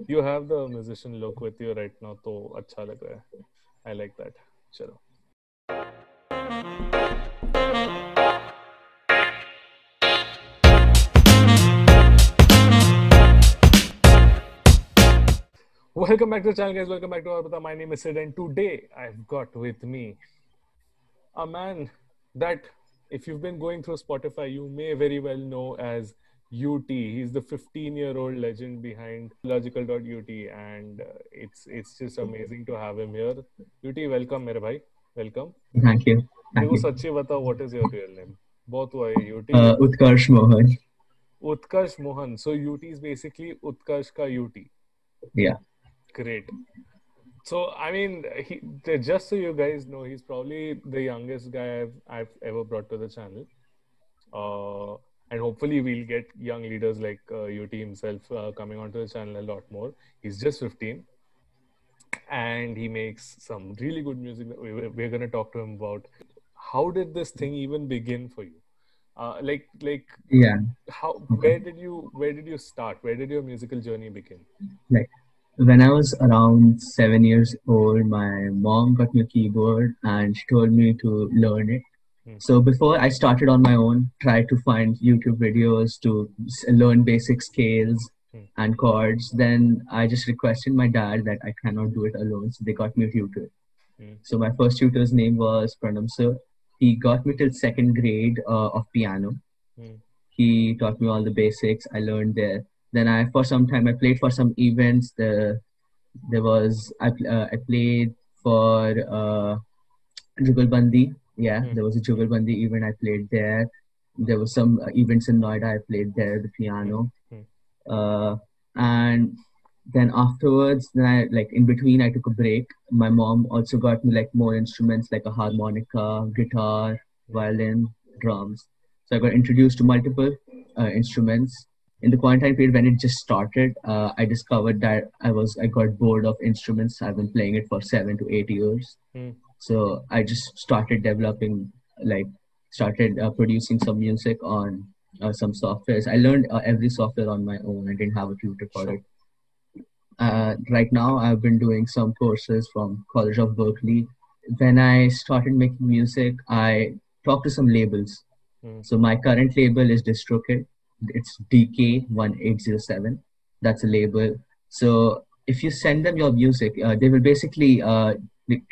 You have the musician look with you right now, तो अच्छा लग रहा है. I like that. चलो. Welcome back to the channel, guys. Welcome back to Arpita. My name is Sid, and today I've got with me a man that, if you've been going through Spotify, you may very well know as UT. He's the 15-year-old legend behind logical.ut, and it's just amazing to have him here. UT, welcome, मेरे भाई. Welcome. Thank you. मेरे Thank को you. सच्ची बताओ, what is your real name? बहुत हुआ है UT. Utkarsh Mohan. Utkarsh Mohan. So UT is basically Utkarsh ka UT. Yeah. Great. So I mean, just so you guys know, he's probably the youngest guy I've ever brought to the channel. And hopefully we'll get young leaders like UT himself coming onto the channel a lot more. He's just 15, and he makes some really good music that we're going to talk to him about. How did this thing even begin for you? Like Yeah. how Okay. where did you start? Where did your musical journey begin? Like when I was around 7 years old, my mom got me a keyboard and she told me to learn it. Hmm. So before I started on my own, tried to find YouTube videos to learn basic scales Hmm. and chords. Then I just requested my dad that I cannot do it alone, so they got me a tutor. Hmm. So my first tutor's name was Pranam sir. He got me till second grade of piano. Hmm. He taught me all the basics. I learned there. Then for some time I played for some events. There was I played for Jugalbandi. Yeah, Hmm. there was a Jugalbandi event. I played there. There was some events in Noida. I played there the Hmm. piano. Hmm. Uh, and then afterwards, then I like in between I took a break. My mom also got me like more instruments like a harmonica, guitar, Hmm. violin, drums. So I got introduced to multiple instruments. In the quarantine period when it just started, I discovered that I got bored of instruments. I've been playing it for 7 to 8 years. Hmm. So I just started developing, like, started producing some music on some softwares. I learned every software on my own. I didn't have a tutor for Sure. it. Right now, I've been doing some courses from College of Berkeley. When I started making music, I talked to some labels. Hmm. So my current label is DistroKid. It's DK1807. That's a label. So if you send them your music, they will basically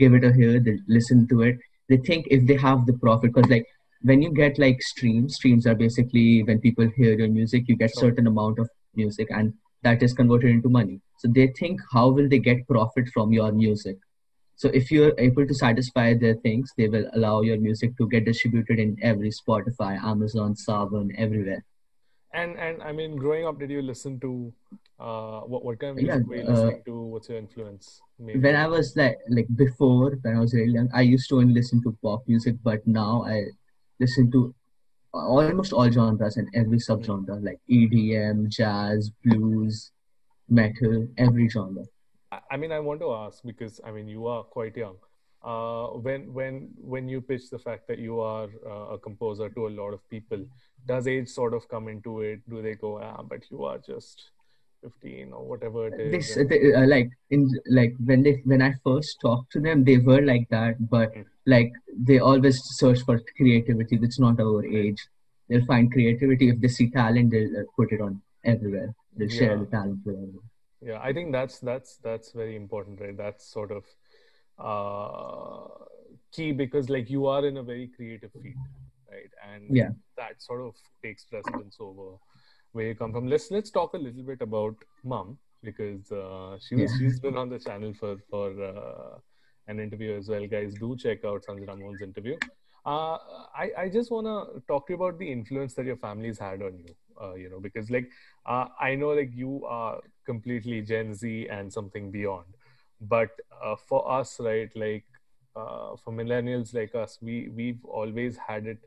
give it a hear. They listen to it. They think if they have the profit, because like when you get like streams are basically when people hear your music, you get Sure. certain amount of music, and that is converted into money. So they think how will they get profit from your music? So if you're able to satisfy their things, they will allow your music to get distributed in every Spotify, Amazon, Saavn, everywhere. And I mean, growing up, did you listen to what kind of Yeah. music were you listening to? What's your influence When mainly? I was like before, when I was really young, I used to only listen to pop music, but now I listen to almost all genres and every Hmm. subgenre, like EDM, jazz, blues, metal, every genre. I mean, I want to ask because I mean, you are quite young. When you pitch the fact that you are a composer to a lot of people, does age sort of come into it? Do they go, but you are just 15 or whatever it is, This and like in like when I first talked to them, they were like that, but hmm, like they always search for creativity. That's not our right? age. They'll find creativity. If they see talent, they'll put it on everywhere. They'll share Yeah, the talent with everyone. yeah. I think that's very important, right? That's sort of uh, key because like you are in a very creative field, right? And Yeah, that sort of takes precedence over where you come from. Let's talk a little bit about mom because yeah. she's been on the channel for an interview as well. Guys, do check out Sanjana Mohan's interview. Uh, I just wanna talk to you about the influence that your family's had on you. You know, because like I know like you are completely Gen Z and something beyond, but for us, right, like for millennials like us, we've always had it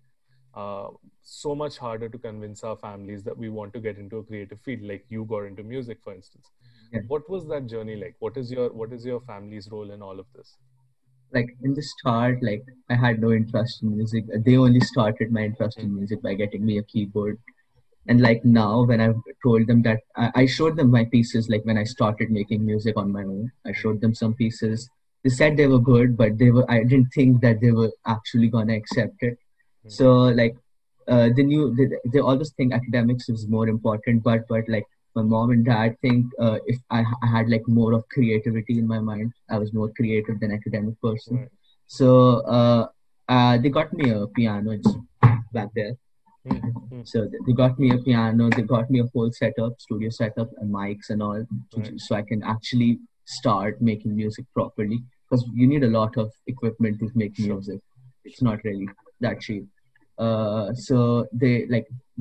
uh, so much harder to convince our families that we want to get into a creative field like you got into music for instance. Yeah. What was that journey like? What is your family's role in all of this? Like in the start, like I had no interest in music. They only started my interest Hmm. in music by getting me a keyboard. And like now, when I've told them that I showed them my pieces, like when I started making music on my own, I showed them some pieces. They said they were good, but I didn't think that they were actually gonna accept it. So like they always think academics is more important, but like my mom and dad think if I had like more of creativity in my mind, I was more creative than academic person. Right. So they got me a piano back there. Mm, mm, So they got me a piano, they got me a whole setup, studio setup, and mics and all, right. so I can actually start making music properly. Because you need a lot of equipment to make Sure. music. It's Sure. not really that cheap. So they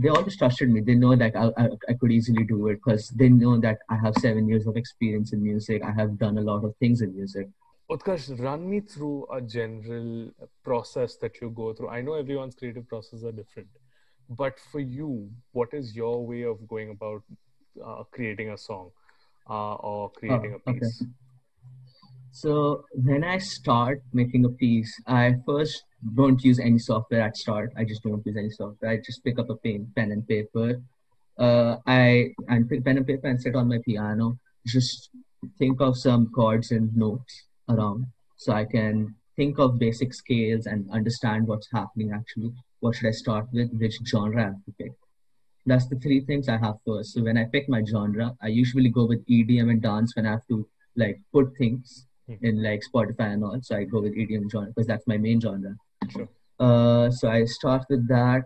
always trusted me. They know that I could easily do it because they know that I have 7 years of experience in music. I have done a lot of things in music. Utkarsh, run me through a general process that you go through. I know everyone's creative processes are different, but for you, what is your way of going about creating a song or creating a Okay. piece? So when I start making a piece, I first don't use any software at start. I just don't use any software. I just pick up a pen and paper. I pick pen and paper and sit on my piano. Just think of some chords and notes around, so I can think of basic scales and understand what's happening actually. What should I start with? Which genre I have to pick? That's the three things I have first. So when I pick my genre, I usually go with EDM and dance when I have to like put things Hmm. in like Spotify and all. So I go with EDM genre because that's my main genre. Sure. So I start with that.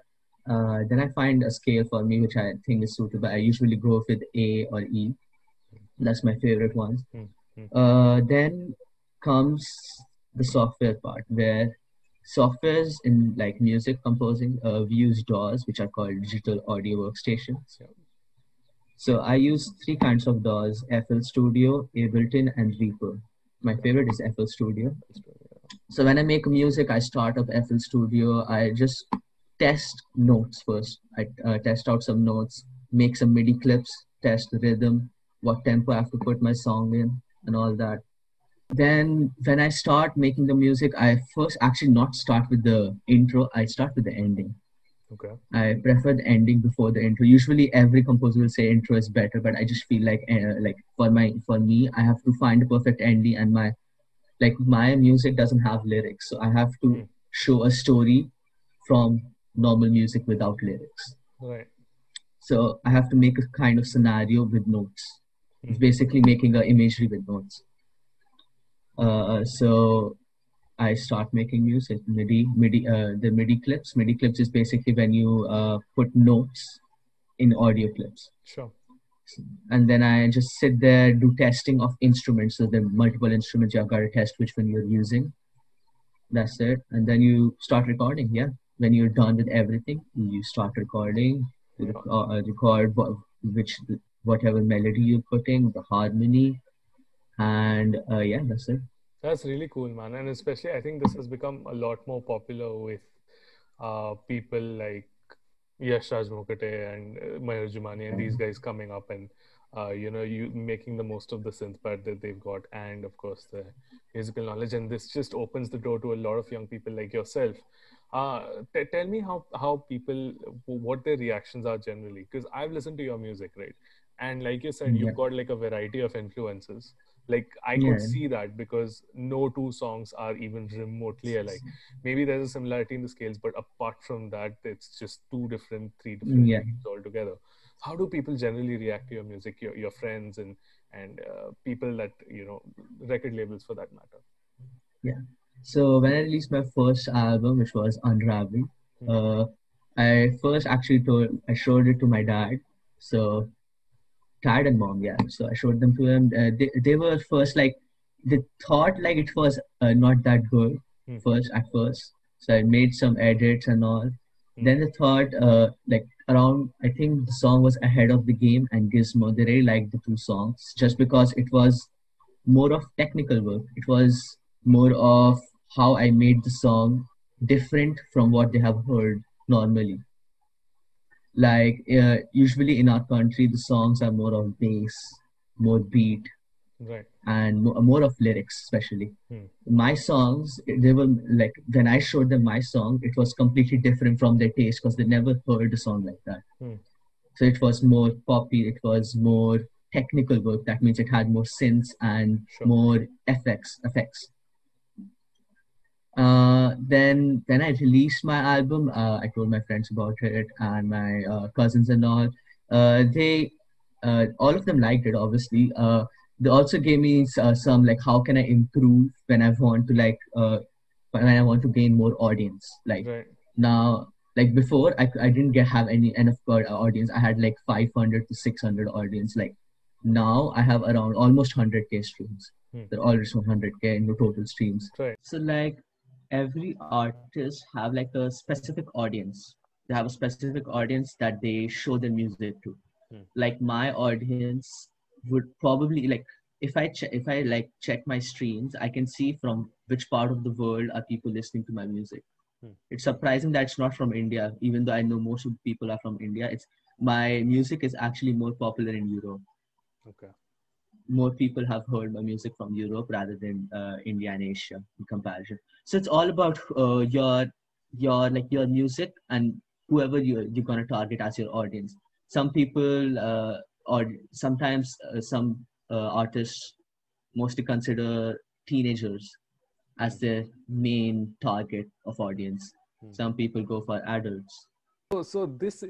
Then I find a scale for me which I think is suitable. I usually go with A or E. That's my favorite ones. Hmm. Hmm. Then comes the software part where softwares in like music composing, we use DAWs, which are called digital audio workstations. Yeah. So I use three kinds of DAWs: FL Studio, Ableton, and Reaper. My Okay. favorite is FL Studio. Let's do it. So when I make music, I start up FL Studio. I just test notes first. I test out some notes, make some MIDI clips, test the rhythm, what tempo I have to put my song in, and all that. Then when I start making the music, I first actually not start with the intro. I start with the ending. Okay. I prefer the ending before the intro. Usually, every composer will say intro is better, but I just feel like for me, I have to find a perfect ending, and my music doesn't have lyrics, so I have to Hmm. show a story from normal music without lyrics. Right. So I have to make a kind of scenario with notes. It's Hmm. basically making a imagery with notes. So I start making music. The MIDI clips. MIDI clips is basically when you put notes in audio clips. Sure. And then I just sit there, do testing of instruments. So there are multiple instruments, you have got to test which one you're using. That's it. And then you start recording. Yeah. When you're done with everything, you start recording, Yeah. record which whatever melody you're putting, the harmony, and yeah, that's it. That's really cool, man. And especially, I think this has become a lot more popular with people like Yash Raj Mukhate and Mayur Jumani and these guys coming up and you making the most of the synth pad that they've got, and of course the musical knowledge. And this just opens the door to a lot of young people like yourself. Tell me how people, what their reactions are generally, because I've listened to your music, right? And like you said, Yeah. you've got like a variety of influences. Like I could Yeah. see that because no two songs are even remotely alike. Maybe there's a similarity in the scales, but apart from that, it's just three different Yeah. things altogether. How do people generally react to your music, your friends and people that record labels for that matter? Yeah. So when I released my first album, which was Unravel, Hmm. uh, I showed it to my dad. So dad and mom, yeah. So I showed them to them. They were first like they thought like it was not that good Hmm. first. So I made some edits and all. Hmm. Then they thought like around I think the song was ahead of the game and Gizmo. They really liked the two songs just because it was more of technical work. It was more of how I made the song different from what they have heard normally. Like usually in our country, the songs are more of bass, more beat, Right. and more of lyrics, especially. Hmm. My songs, they were like when I showed them my song, it was completely different from their taste because they never heard a song like that. Hmm. So it was more poppy, it was more technical work. That means it had more synths and Sure. more effects. Then I released my album. I told my friends about it and my cousins and all. They all of them liked it. Obviously, they also gave me some like how can I improve when I want to when I want to gain more audience. Like Right. now, like before, I didn't have any enough audience. I had like 500 to 600 audience. Like now, I have around almost 100K streams. Hmm. They're almost 100K in the total streams. Right. So like every artist have like a specific audience. They have a specific audience that they show their music to. Hmm. Like my audience would probably like if I like check my streams, I can see from which part of the world are people listening to my music. Hmm. It's surprising that it's not from India, even though I know most of the people are from India. It's my music is actually more popular in Europe. Okay. More people have heard my music from Europe rather than India and Asia in comparison. So it's all about your music and whoever you're gonna target as your audience. Some people or sometimes some artists mostly consider teenagers as their main target of audience. Hmm. Some people go for adults. So this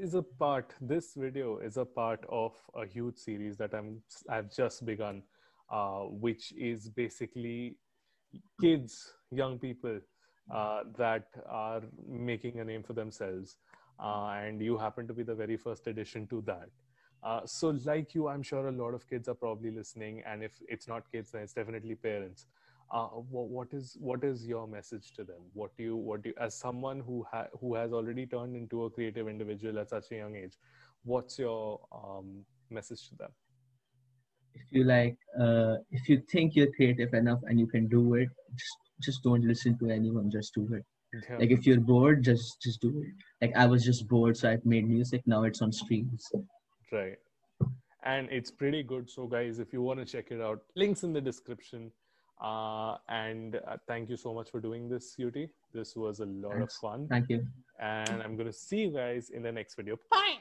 video is a part of a huge series that I've just begun, which is basically kids, young people that are making a name for themselves. And you happen to be the very first addition to that. So like you, I'm sure a lot of kids are probably listening. And if it's not kids, then it's definitely parents. What is your message to them? What do you, as someone who has already turned into a creative individual at such a young age, what's your message to them? If you think you're creative enough and you can do it, just don't listen to anyone, just do it. Yeah, Like if you're bored, just do it. Like I was just bored, so I made music. Now it's on streams. right. And it's pretty good. So, guys, if you want to check it out, links in the description. And thank you so much for doing this, Yuti. This was a lot of Thanks. fun. Thank you. And I'm going to see you guys in the next video. Bye.